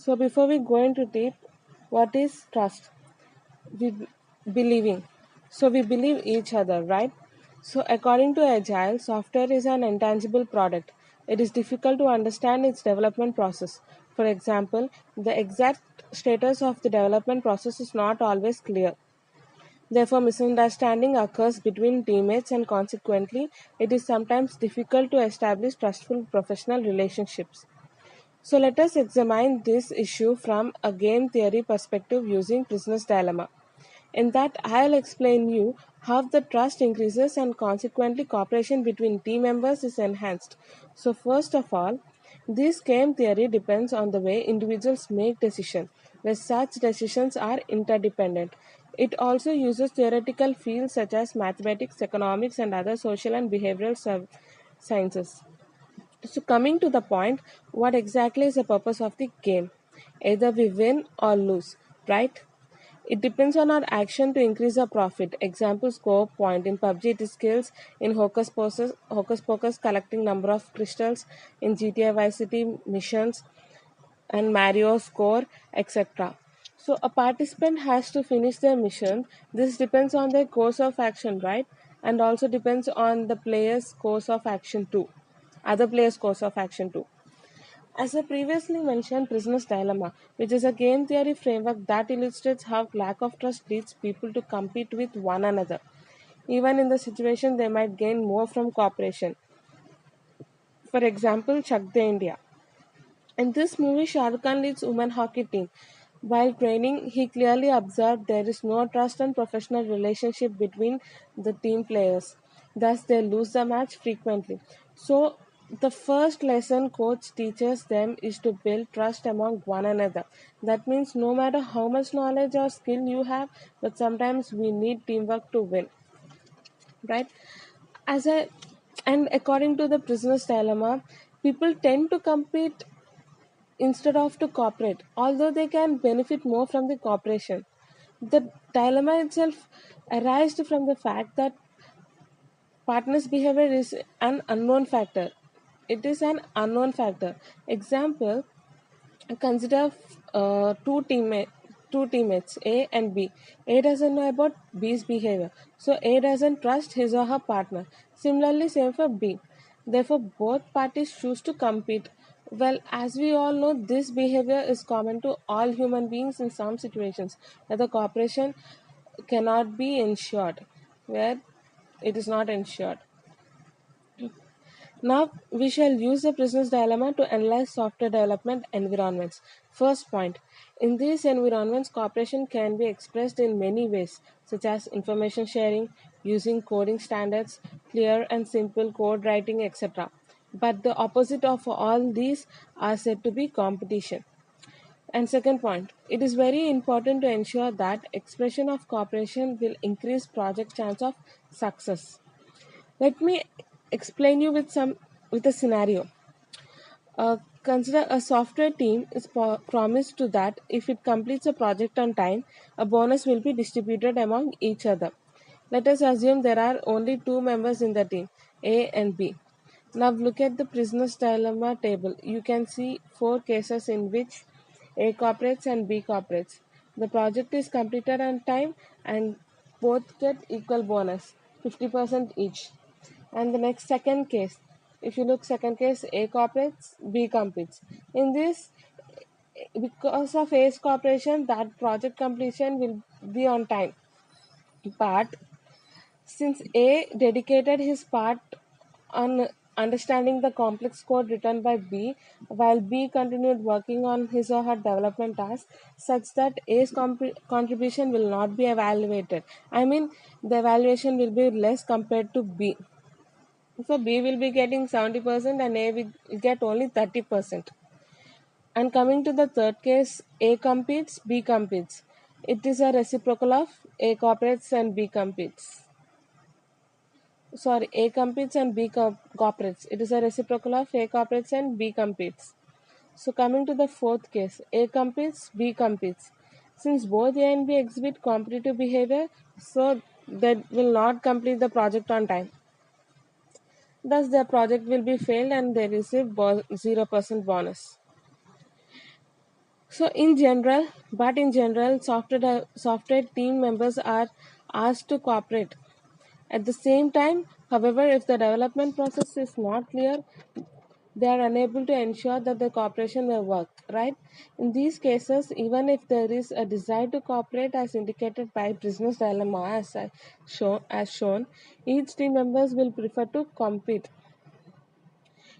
So before we go into deep, what is trust? We believing. So we believe each other, right? So according to Agile, software is an intangible product. It is difficult to understand its development process. For example, the exact status of the development process is not always clear. Therefore, misunderstanding occurs between teammates, and consequently, it is sometimes difficult to establish trustful professional relationships. So, let us examine this issue from a game theory perspective using Prisoner's Dilemma. In that, I'll explain you how the trust increases and consequently cooperation between team members is enhanced. So, first of all, this game theory depends on the way individuals make decisions, where such decisions are interdependent. It also uses theoretical fields such as mathematics, economics, and other social and behavioral sciences. So, coming to the point, what exactly is the purpose of the game? Either we win or lose, right? It depends on our action to increase our profit. Example score point in PUBG it is skills, in Hocus Pocus collecting number of crystals, in GTA Vice City missions and Mario score, etc. So a participant has to finish their mission. This depends on their course of action, right? And also depends on the player's course of action too. Other players' course of action too. As I previously mentioned, Prisoner's Dilemma, which is a game theory framework that illustrates how lack of trust leads people to compete with one another. Even in the situation, they might gain more from cooperation. For example, Chak De India. In this movie, Shah Rukh Khan leads women hockey team. While training, he clearly observed there is no trust and professional relationship between the team players. Thus, they lose the match frequently. So, the first lesson coach teaches them is to build trust among one another. That means no matter how much knowledge or skill you have, but sometimes we need teamwork to win, right? As a and according to the prisoner's dilemma, people tend to compete instead of to cooperate, although they can benefit more from the cooperation. The dilemma itself arises from the fact that partners' behavior is an unknown factor. It is an unknown factor. Example, consider two teammates A and B. A doesn't know about B's behavior, so A doesn't trust his or her partner. Similarly, same for B. Therefore, both parties choose to compete. Well, as we all know, this behavior is common to all human beings in some situations where the cooperation cannot be ensured, where it is not ensured. Now we shall use the prisoner's dilemma to analyze software development environments. First point. In these environments, cooperation can be expressed in many ways, such as information sharing, using coding standards, clear and simple code writing, etc. But the opposite of all these are said to be competition. And second point, it is very important to ensure that expression of cooperation will increase project chance of success. Let me explain you with a scenario. Consider a software team is promised to that if it completes a project on time, a bonus will be distributed among each other. Let us assume there are only two members in the team, A and B. Now look at the prisoner's dilemma table. You can see four cases in which A cooperates and B cooperates. The project is completed on time and both get equal bonus, 50% each. And the next second case, if you look second case, A cooperates, B competes. In this, because of A's cooperation, that project completion will be on time. But since A dedicated his part on understanding the complex code written by B, while B continued working on his or her development task, such that A's contribution will not be evaluated. I mean, the evaluation will be less compared to B. So B will be getting 70% and A will get only 30%. And coming to the third case, A competes, B competes. It is a reciprocal of A cooperates and B competes. Sorry, A competes and B cooperates. It is a reciprocal of A cooperates and B competes. So coming to the fourth case, A competes, B competes. Since both A and B exhibit competitive behavior, so they will not complete the project on time. Thus, their project will be failed and they receive 0% bonus. So in general, software team members are asked to cooperate. At the same time, however, if the development process is not clear, they are unable to ensure that the cooperation will work, right? In these cases, even if there is a desire to cooperate as indicated by business dilemma as shown, each team members will prefer to compete.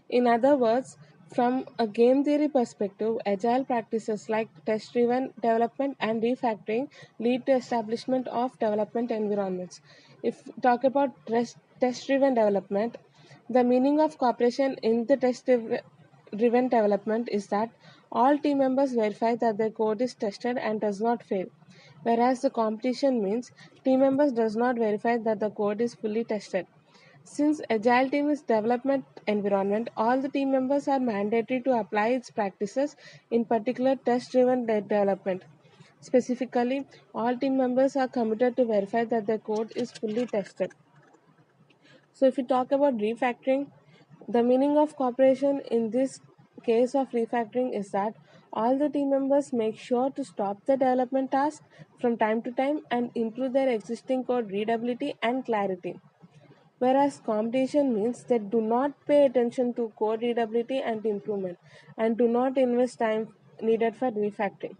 In other words, from a game theory perspective, agile practices like test driven development and refactoring lead to establishment of development environments. If we talk about test driven development, the meaning of cooperation in the driven development is that all team members verify that their code is tested and does not fail. Whereas the competition means team members does not verify that the code is fully tested. Since Agile team is development environment, all the team members are mandated to apply its practices, in particular test-driven development. Specifically, all team members are committed to verify that their code is fully tested. So if we talk about refactoring, the meaning of cooperation in this case of refactoring is that all the team members make sure to stop the development task from time to time and improve their existing code readability and clarity. Whereas competition means they do not pay attention to code readability and improvement and do not invest time needed for refactoring.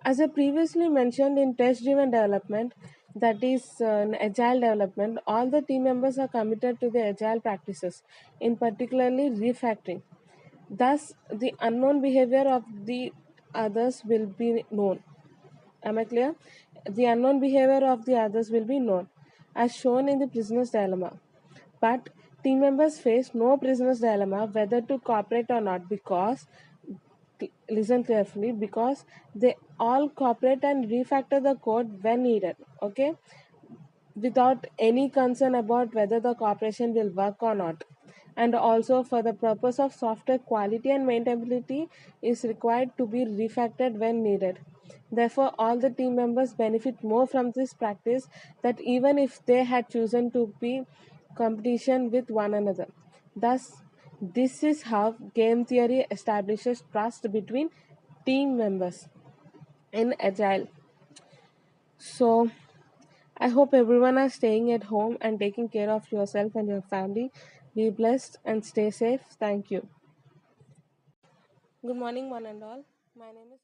As I previously mentioned in test driven development, that is in agile development, all the team members are committed to the agile practices, in particularly refactoring. Thus, the unknown behavior of the others will be known. Am I clear? The unknown behavior of the others will be known, as shown in the prisoner's dilemma. But team members face no prisoner's dilemma whether to cooperate or not because, listen carefully, because they all cooperate and refactor the code when needed, okay, without any concern about whether the cooperation will work or not. And also, for the purpose of software quality and maintainability, is required to be refactored when needed. Therefore, all the team members benefit more from this practice that even if they had chosen to be competition with one another. Thus, this is how game theory establishes trust between team members in agile. So, I hope everyone are staying at home and taking care of yourself and your family. Be blessed and stay safe. Thank you. Good morning, one and all. My name is